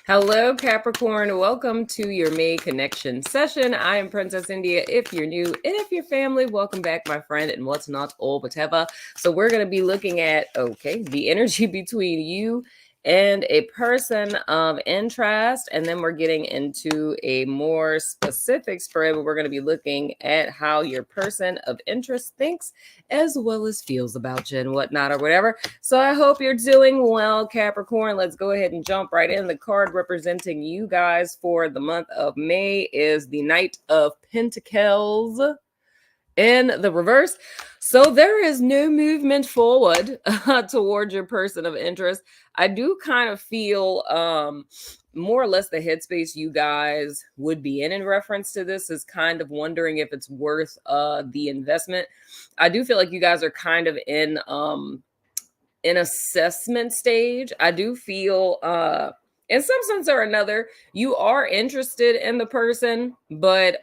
Hello, Capricorn. Welcome to your May Connection session. I am Princess India. If you're new and if you're family, welcome back, my friend, and what's not all whatever. So we're going to be looking at, the energy between you and a person of interest. And then we're getting into a more specific spread where we're going to be looking at how your person of interest thinks as well as feels about you and whatnot or whatever. So I hope you're doing well, Capricorn. Let's go ahead and jump right in. The card representing you guys for the month of May is the Knight of Pentacles in the reverse. So there is no movement forward towards your person of interest. I do kind of feel more or less the headspace you guys would be in reference to this is kind of wondering if it's worth the investment. I do feel like you guys are kind of in an assessment stage. I do feel in some sense or another, you are interested in the person, but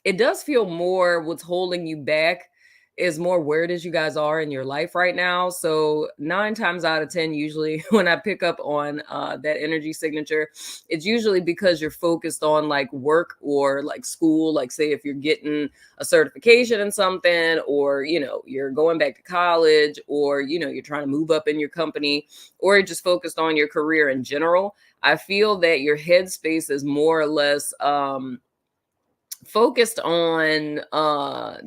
it does feel more what's holding you back is more where it is you guys are in your life right now. So 9 times out of 10, usually when I pick up on that energy signature, it's usually because you're focused on like work or like school. Like say if you're getting a certification in something, or, you're going back to college, or, you're trying to move up in your company, or you're just focused on your career in general. I feel that your headspace is more or less focused on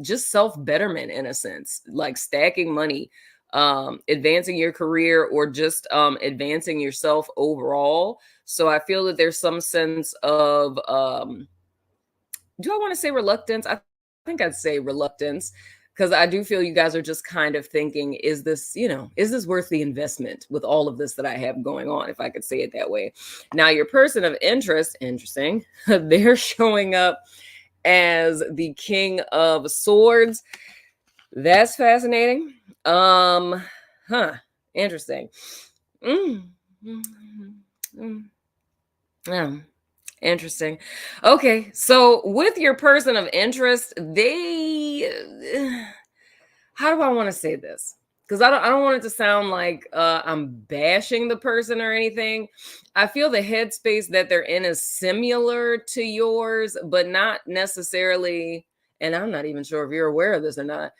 just self-betterment in a sense, like stacking money, advancing your career, or just advancing yourself overall. So I feel that there's some sense of do I want to say reluctance? I think I'd say reluctance, because I do feel you guys are just kind of thinking, is this worth the investment with all of this that I have going on, if I could say it that way. Now, your person of interest, interesting, they're showing up as the King of Swords. That's fascinating. Interesting. Interesting. Okay, so with your person of interest, how do I want to say this? Because I don't want it to sound like I'm bashing the person or anything. I feel the headspace that they're in is similar to yours, but not necessarily. And I'm not even sure if you're aware of this or not.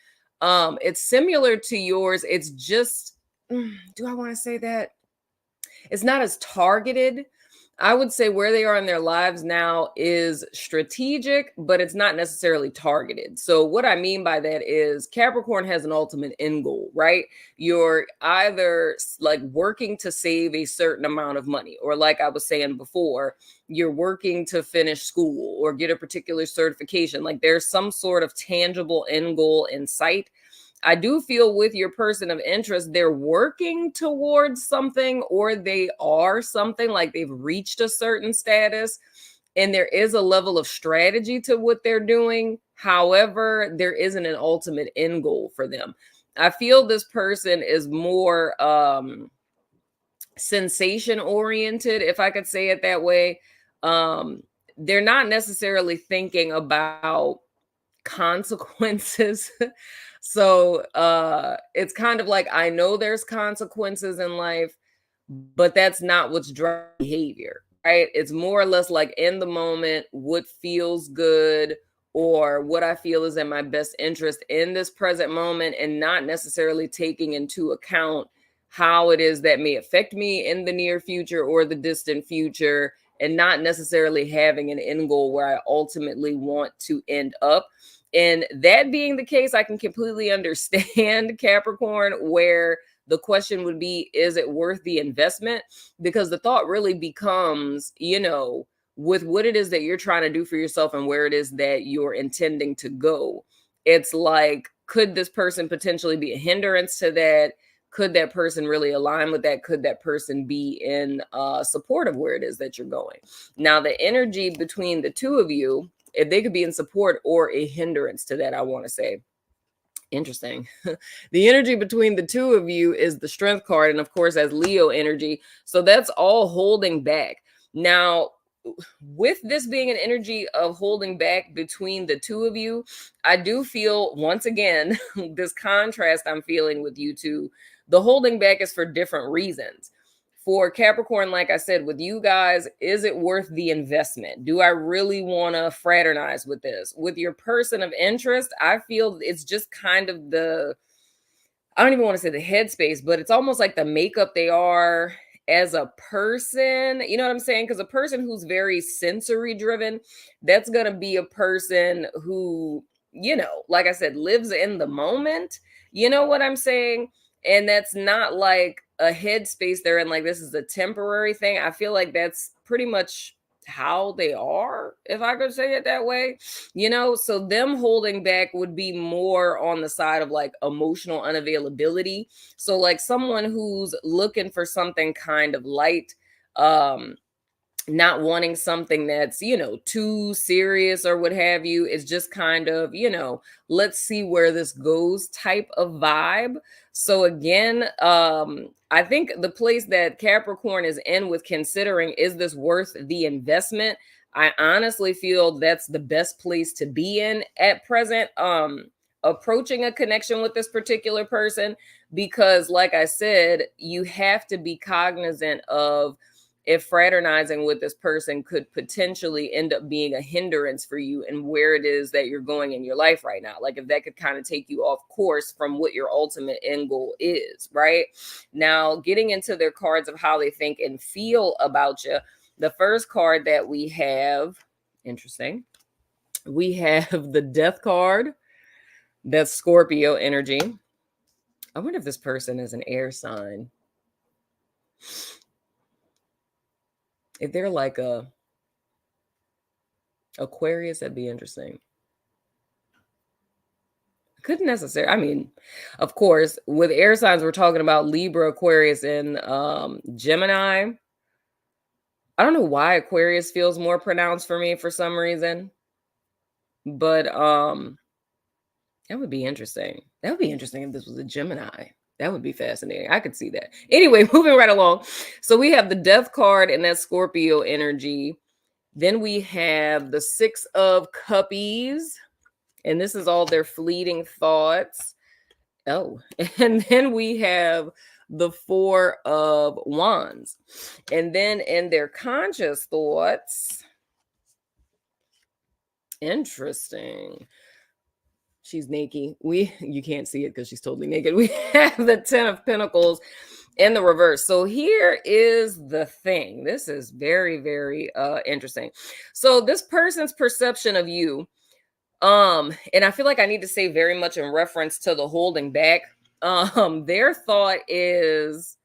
It's similar to yours. It's just, do I want to say that? It's not as targeted. I would say where they are in their lives now is strategic, but it's not necessarily targeted. So what I mean by that is Capricorn has an ultimate end goal, right? You're either like working to save a certain amount of money, or like I was saying before, you're working to finish school or get a particular certification. Like there's some sort of tangible end goal in sight. I do feel with your person of interest, they're working towards something, or they are something, like they've reached a certain status, and there is a level of strategy to what they're doing. However, there isn't an ultimate end goal for them. I feel this person is more sensation oriented, if I could say it that way. They're not necessarily thinking about consequences. So it's kind of like, I know there's consequences in life, but that's not what's driving behavior, right? It's more or less like in the moment, what feels good, or what I feel is in my best interest in this present moment, and not necessarily taking into account how it is that may affect me in the near future or the distant future, and not necessarily having an end goal where I ultimately want to end up. And that being the case, I can completely understand Capricorn, where the question would be, is it worth the investment? Because the thought really becomes, with what it is that you're trying to do for yourself and where it is that you're intending to go. It's like, could this person potentially be a hindrance to that? Could that person really align with that? Could that person be in support of where it is that you're going? Now, the energy between the two of you, if they could be in support or a hindrance to that, I want to say. Interesting. The energy between the two of you is the Strength card, and of course as Leo energy. So that's all holding back. Now, with this being an energy of holding back between the two of you, I do feel, once again, this contrast I'm feeling with you two. The holding back is for different reasons. for Capricorn, like I said, with you guys, is it worth the investment? Do I really want to fraternize with this? With your person of interest, I feel it's just kind of I don't even want to say the headspace, but it's almost like the makeup they are as a person. You know what I'm saying? Because a person who's very sensory driven, that's going to be a person who, like I said, lives in the moment. You know what I'm saying? And that's not like a headspace they're in, like this is a temporary thing. I feel like that's pretty much how they are, if I could say it that way. So them holding back would be more on the side of like emotional unavailability. So like someone who's looking for something kind of light, not wanting something that's, too serious or what have you. It's just kind of, let's see where this goes type of vibe. So again, I think the place that Capricorn is in with considering, is this worth the investment? I honestly feel that's the best place to be in at present. Approaching a connection with this particular person, because like I said, you have to be cognizant of if fraternizing with this person could potentially end up being a hindrance for you and where it is that you're going in your life right now. Like if that could kind of take you off course from what your ultimate end goal is, right? Now, getting into their cards of how they think and feel about you, the first card that we have, interesting, we have the Death card. That's Scorpio energy. I wonder if this person is an air sign. If they're like a Aquarius, that'd be interesting. Couldn't necessarily, I mean, of course, with air signs, we're talking about Libra, Aquarius, and Gemini. I don't know why Aquarius feels more pronounced for me for some reason, but that would be interesting. That would be interesting if this was a Gemini. That would be fascinating. I could see that. Anyway, moving right along. So we have the Death card, and that's Scorpio energy. Then we have the Six of Cuppies, and this is all their fleeting thoughts. Oh, and then we have the Four of Wands. And then in their conscious thoughts, interesting. She's naked. You can't see it because she's totally naked. We have the Ten of Pentacles in the reverse. So here is the thing. This is very, very interesting. So this person's perception of you, and I feel like I need to say very much in reference to the holding back. Their thought is,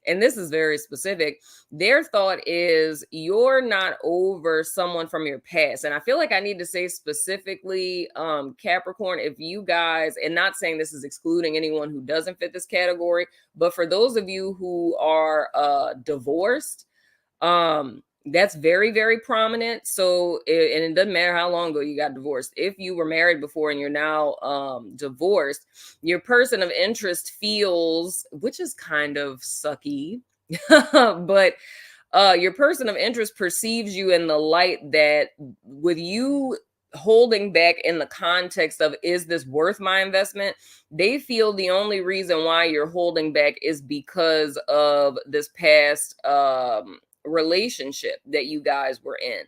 and this is very specific, their thought is you're not over someone from your past. And I feel like I need to say specifically, Capricorn, if you guys, and not saying this is excluding anyone who doesn't fit this category, but for those of you who are divorced, that's very, very prominent. So, and it doesn't matter how long ago you got divorced. If you were married before and you're now divorced, your person of interest feels, which is kind of sucky, but your person of interest perceives you in the light that with you holding back in the context of, is this worth my investment? They feel the only reason why you're holding back is because of this past relationship that you guys were in,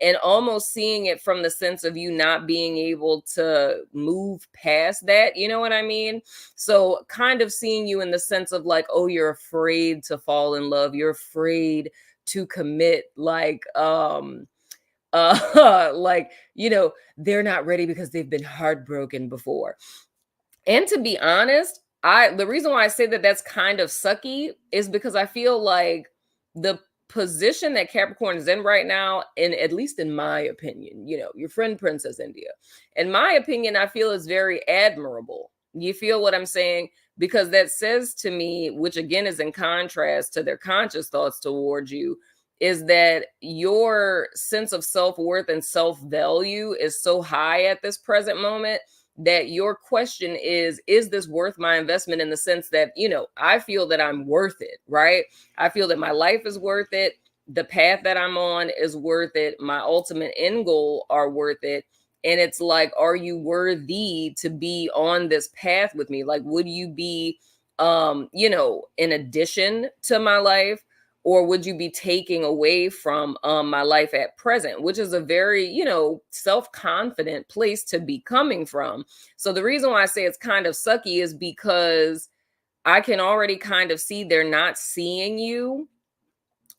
and almost seeing it from the sense of you not being able to move past that. You know what I mean? So kind of seeing you in the sense of like, oh, you're afraid to fall in love. You're afraid to commit, like, like, they're not ready because they've been heartbroken before. And to be honest, the reason why I say that that's kind of sucky is because I feel like the position that Capricorn is in right now, and at least in my opinion, your friend Princess India, in my opinion, I feel is very admirable. You feel what I'm saying? Because that says to me, which again is in contrast to their conscious thoughts towards you, is that your sense of self-worth and self-value is so high at this present moment that your question is this worth my investment, in the sense that, I feel that I'm worth it, right? I feel that my life is worth it. The path that I'm on is worth it. My ultimate end goal are worth it. And it's like, are you worthy to be on this path with me? Like, would you be, in addition to my life? or would you be taking away from my life at present, which is a very, self-confident place to be coming from. So the reason why I say it's kind of sucky is because I can already kind of see they're not seeing you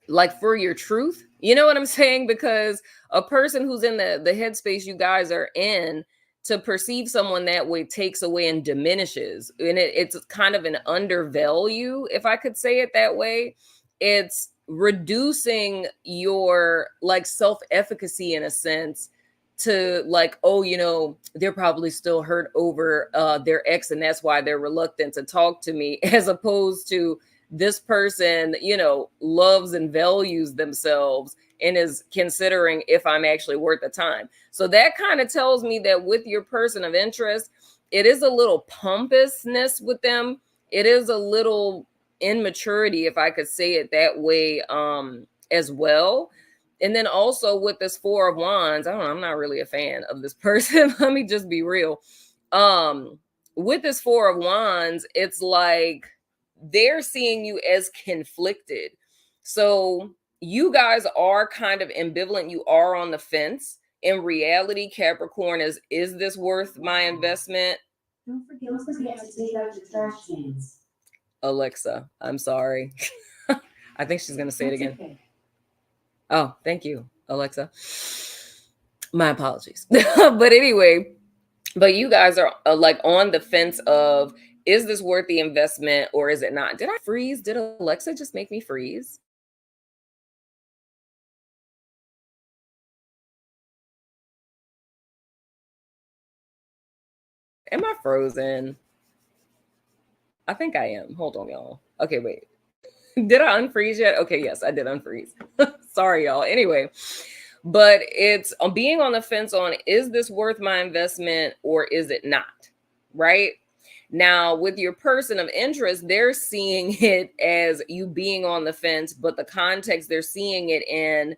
like for your truth. You know what I'm saying? Because a person who's in the headspace you guys are in, to perceive someone that way takes away and diminishes. And it's kind of an undervalue, if I could say it that way. It's reducing your like self-efficacy in a sense, to like, oh, they're probably still hurt over their ex, and that's why they're reluctant to talk to me, as opposed to this person, loves and values themselves and is considering if I'm actually worth the time. So that kind of tells me that with your person of interest, it is a little pompousness with them. It is a little immaturity, if I could say it that way, as well. And then also with this Four of Wands, I don't know, I'm not really a fan of this person. Let me just be real. With this Four of Wands, it's like they're seeing you as conflicted. So you guys are kind of ambivalent. You are on the fence. In reality, Capricorn, is this worth my investment? Don't forget to take out your trash cans. Alexa, I'm sorry. I think she's going to say it again. Okay. Oh, thank you, Alexa. My apologies. But anyway, but you guys are like on the fence of, is this worth the investment or is it not? Did I freeze? Did Alexa just make me freeze? Am I frozen? I think I am. Hold on, y'all. Okay, wait. Did I unfreeze yet? Okay, yes, I did unfreeze. Sorry, y'all. Anyway, but it's being on the fence on, is this worth my investment or is it not? Right? Now, with your person of interest, they're seeing it as you being on the fence, but the context they're seeing it in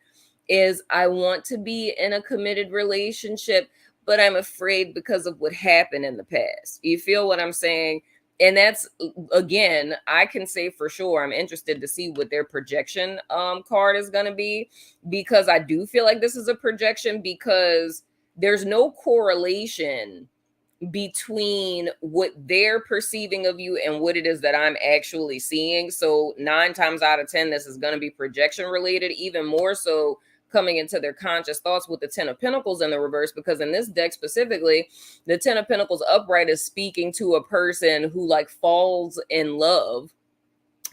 is, I want to be in a committed relationship, but I'm afraid because of what happened in the past. You feel what I'm saying? And that's, again, I can say for sure, I'm interested to see what their projection card is going to be, because I do feel like this is a projection, because there's no correlation between what they're perceiving of you and what it is that I'm actually seeing. So 9 times out of 10, this is going to be projection related, even more so coming into their conscious thoughts with the 10 of Pentacles in the reverse, because in this deck specifically, the 10 of Pentacles upright is speaking to a person who like falls in love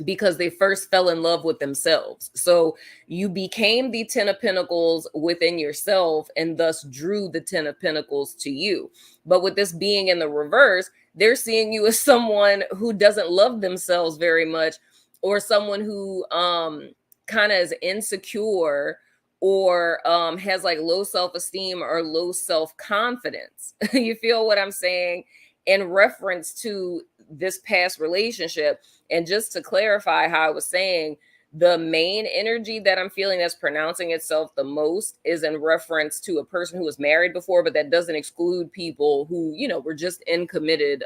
because they first fell in love with themselves. So you became the 10 of Pentacles within yourself and thus drew the 10 of Pentacles to you. But with this being in the reverse, they're seeing you as someone who doesn't love themselves very much, or someone who kind of is insecure, or has like low self-esteem or low self-confidence. You feel what I'm saying? In reference to this past relationship. And just to clarify how I was saying, the main energy that I'm feeling that's pronouncing itself the most is in reference to a person who was married before, but that doesn't exclude people who, were just in committed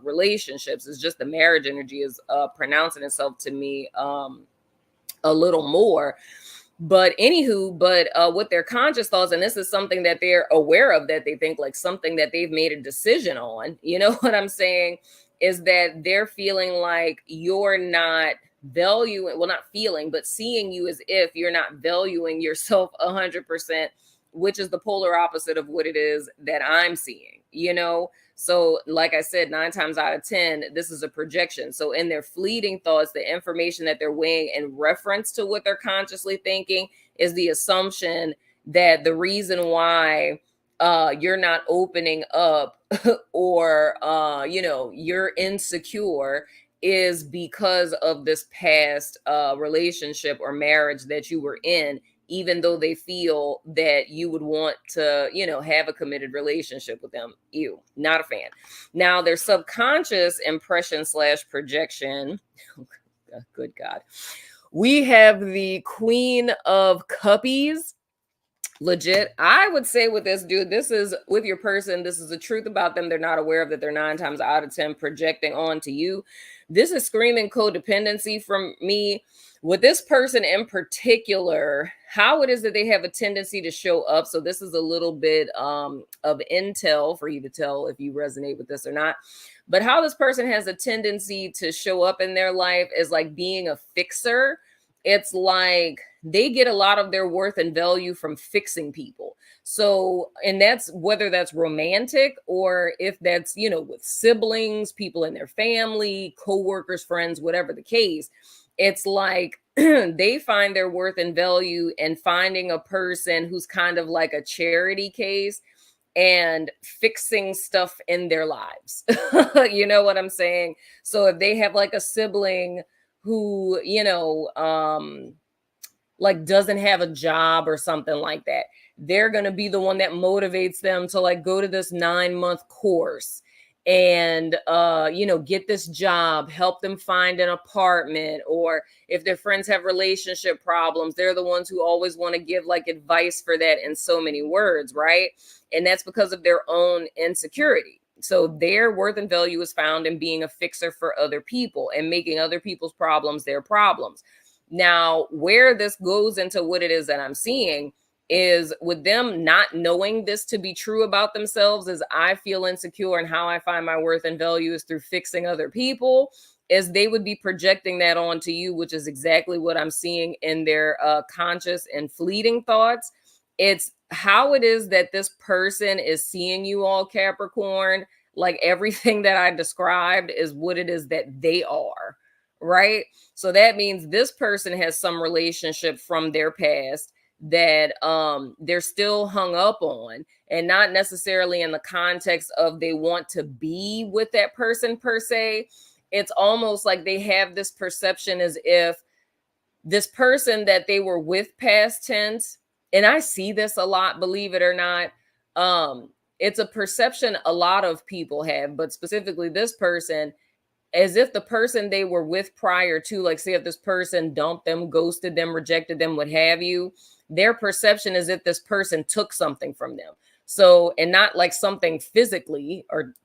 relationships. It's just the marriage energy is pronouncing itself to me a little more. But anywho, with their conscious thoughts, and this is something that they're aware of, that they think like something that they've made a decision on, you know what I'm saying, is that they're feeling like you're not valuing, well, not feeling, but seeing you as if you're not valuing yourself 100%, which is the polar opposite of what it is that I'm seeing, So like I said, 9 times out of 10, this is a projection. So in their fleeting thoughts, the information that they're weighing in reference to what they're consciously thinking is the assumption that the reason why you're not opening up or, you're insecure is because of this past relationship or marriage that you were in, even though they feel that you would want to, have a committed relationship with them. Ew, not a fan. Now, their subconscious impression / projection. Good God. We have the Queen of Cuppies. Legit. I would say with this dude, this is with your person, this is the truth about them. They're not aware of that they're 9 times out of 10 projecting onto you. This is screaming codependency from me. With this person in particular, how it is that they have a tendency to show up. So this is a little bit of intel for you to tell if you resonate with this or not. But how this person has a tendency to show up in their life is like being a fixer. It's like they get a lot of their worth and value from fixing people. So, and that's whether that's romantic or if that's, with siblings, people in their family, coworkers, friends, whatever the case. It's like they find their worth and value in finding a person who's kind of like a charity case and fixing stuff in their lives. You know what I'm saying? So if they have like a sibling who, like doesn't have a job or something like that, they're going to be the one that motivates them to like go to this 9-month course and get this job, help them find an apartment. Or if their friends have relationship problems, they're the ones who always want to give like advice for that in so many words, right? And that's because of their own insecurity. So their worth and value is found in being a fixer for other people and making other people's problems their problems. Now, where this goes into what it is that I'm seeing is with them not knowing this to be true about themselves, is I feel insecure, and how I find my worth and value is through fixing other people, is they would be projecting that onto you, which is exactly what I'm seeing in their conscious and fleeting thoughts. It's how it is that this person is seeing you all, Capricorn. Like everything that I described is what it is that they are, right? So that means this person has some relationship from their past that they're still hung up on, and not necessarily in the context of they want to be with that person per se. It's almost like they have this perception as if this person that they were with past tense, and I see this a lot, believe it or not, it's a perception a lot of people have, but specifically this person, as if the person they were with prior to, like say if this person dumped them, ghosted them, rejected them, what have you, their perception is if this person took something from them. So, and not like something physically or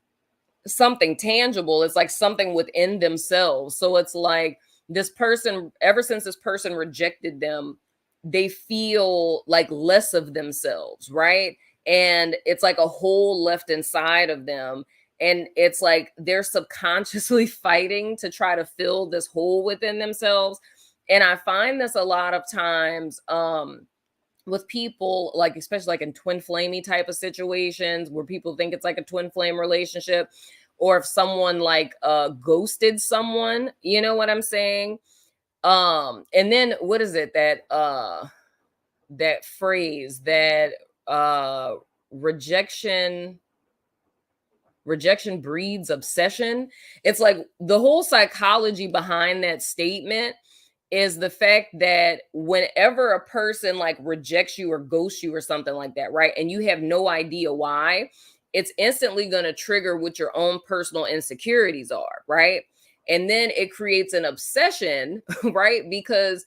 something tangible, it's like something within themselves. So it's like this person, ever since this person rejected them, they feel like less of themselves, right? And it's like a hole left inside of them. And it's like they're subconsciously fighting to try to fill this hole within themselves. And I find this a lot of times with people, like especially like in twin flamey type of situations where people think it's like a twin flame relationship, or if someone like ghosted someone, you know what I'm saying? And then what is it that phrase that rejection breeds obsession. It's like the whole psychology behind that statement is the fact that whenever a person like rejects you or ghosts you or something like that, right? And you have no idea why, it's instantly going to trigger what your own personal insecurities are, right? And then it creates an obsession, right? Because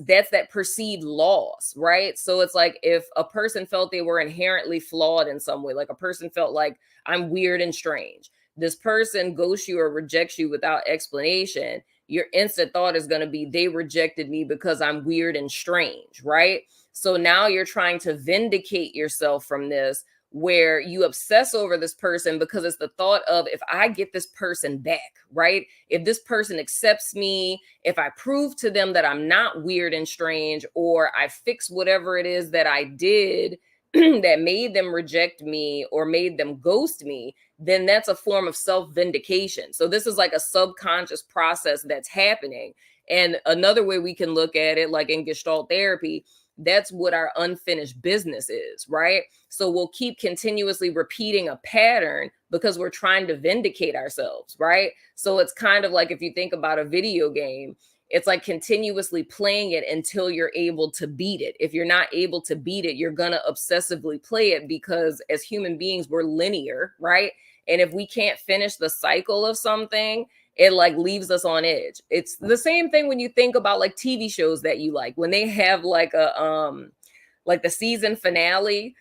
that's that perceived loss, right? So it's like if a person felt they were inherently flawed in some way, like a person felt like I'm weird and strange, this person ghosts you or rejects you without explanation, your instant thought is going to be they rejected me because I'm weird and strange, right? So now you're trying to vindicate yourself from this, where you obsess over this person because it's the thought of, if I get this person back, right? If this person accepts me, if I prove to them that I'm not weird and strange, or I fix whatever it is that I did that made them reject me or made them ghost me, then that's a form of self-vindication. So this is like a subconscious process that's happening. And another way we can look at it, like in Gestalt therapy, that's what our unfinished business is, right? So we'll keep continuously repeating a pattern because we're trying to vindicate ourselves, right? So it's kind of like if you think about a video game, it's like continuously playing it until you're able to beat it. If you're not able to beat it, you're going to obsessively play it, because as human beings, we're linear, right? And if we can't finish the cycle of something, it like leaves us on edge. It's the same thing when you think about like TV shows that you like, when they have like like the season finale,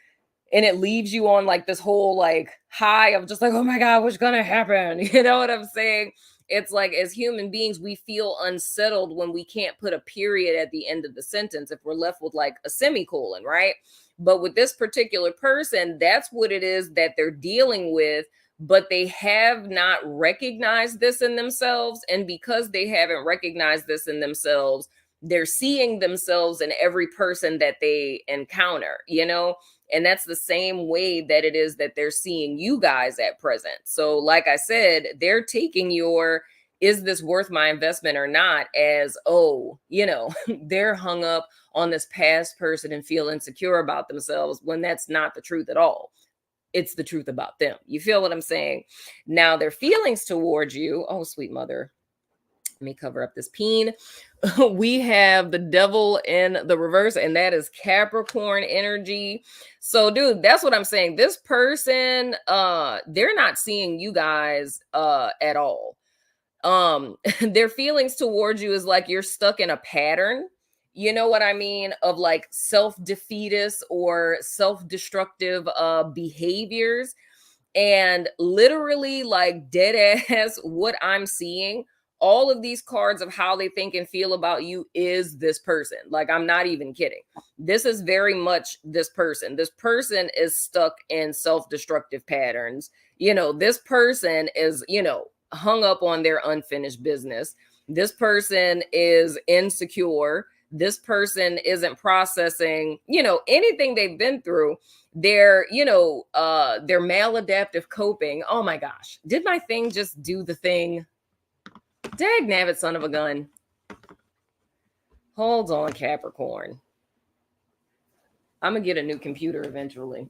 and it leaves you on like this whole like high of just like, oh my God, what's gonna happen? You know what I'm saying? It's like as human beings, we feel unsettled when we can't put a period at the end of the sentence if we're left with like a semicolon, right? But with this particular person, that's what it is that they're dealing with, but they have not recognized this in themselves. And because they haven't recognized this in themselves, they're seeing themselves in every person that they encounter, you know? And that's the same way that it is that they're seeing you guys at present. So, like I said, they're taking your, is this worth my investment or not, as, oh, you know, they're hung up on this past person and feel insecure about themselves when that's not the truth at all. It's the truth about them. You feel what I'm saying? Now, their feelings towards you, oh, sweet mother, let me cover up this peen. We have the devil in the reverse, and that is Capricorn energy. So, dude, that's what I'm saying. This person, they're not seeing you guys at all. Their feelings towards you is like you're stuck in a pattern. You know what I mean? Of like self-defeatist or self-destructive behaviors. And literally, like dead ass, what I'm seeing, all of these cards of how they think and feel about you is this person. Like, I'm not even kidding. This is very much this person. This person is stuck in self destructive patterns. You know, this person is, you know, hung up on their unfinished business. This person is insecure. This person isn't processing, you know, anything they've been through. They're, you know, their maladaptive coping. Oh my gosh, did my thing just do the thing? Dag nabbit, son of a gun. Hold on, Capricorn. I'm gonna get a new computer eventually.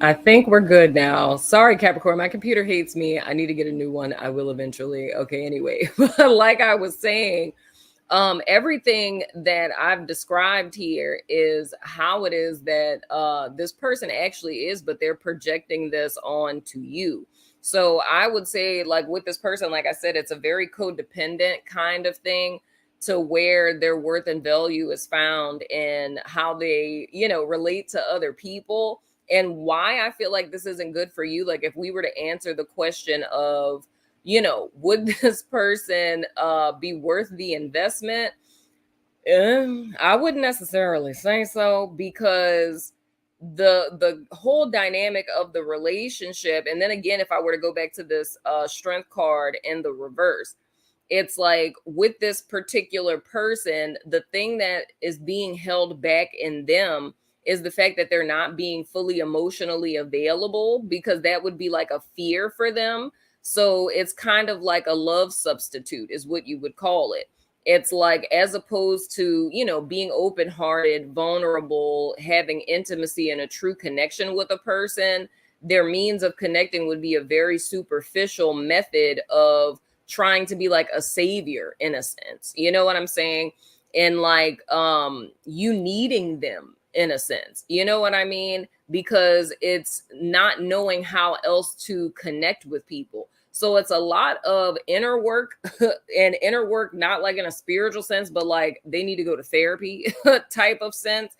I think we're good now. Sorry, Capricorn. My computer hates me. I need to get a new one. I will eventually. Okay, anyway. Like I was saying, everything that I've described here is how it is that this person actually is, but they're projecting this on to you. So I would say, like with this person, like I said, it's a very codependent kind of thing, to where their worth and value is found in how they, you know, relate to other people. And why I feel like this isn't good for you, like if we were to answer the question of, you know, would this person be worth the investment? I wouldn't necessarily say so, because the whole dynamic of the relationship, and then again, if I were to go back to this strength card in the reverse, it's like with this particular person, the thing that is being held back in them is the fact that they're not being fully emotionally available, because that would be like a fear for them. So it's kind of like a love substitute is what you would call it. It's like, as opposed to, being open-hearted, vulnerable, having intimacy and a true connection with a person, their means of connecting would be a very superficial method of trying to be like a savior in a sense. You know what I'm saying? And like you needing them in a sense. You know what I mean? Because it's not knowing how else to connect with people. So it's a lot of inner work and inner work, not like in a spiritual sense, but like they need to go to therapy type of sense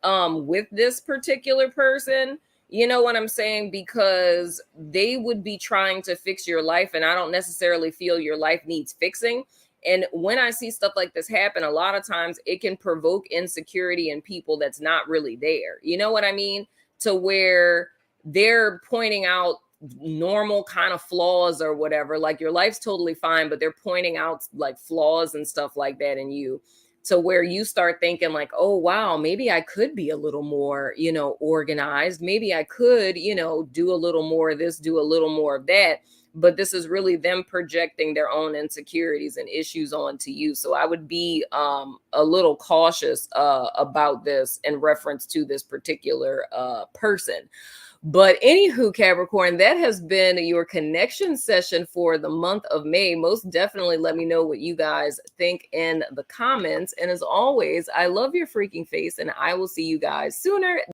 with this particular person. You know what I'm saying? Because they would be trying to fix your life, and I don't necessarily feel your life needs fixing. And when I see stuff like this happen, a lot of times it can provoke insecurity in people that's not really there. You know what I mean? To where they're pointing out normal kind of flaws or whatever. Like your life's totally fine, but they're pointing out like flaws and stuff like that in you, to where you start thinking like, oh, wow, maybe I could be a little more, organized. Maybe I could, do a little more of this, do a little more of that. But this is really them projecting their own insecurities and issues onto you. So I would be a little cautious about this in reference to this particular person. But anywho, Capricorn, that has been your connection session for the month of May. Most definitely let me know what you guys think in the comments. And as always, I love your freaking face, and I will see you guys sooner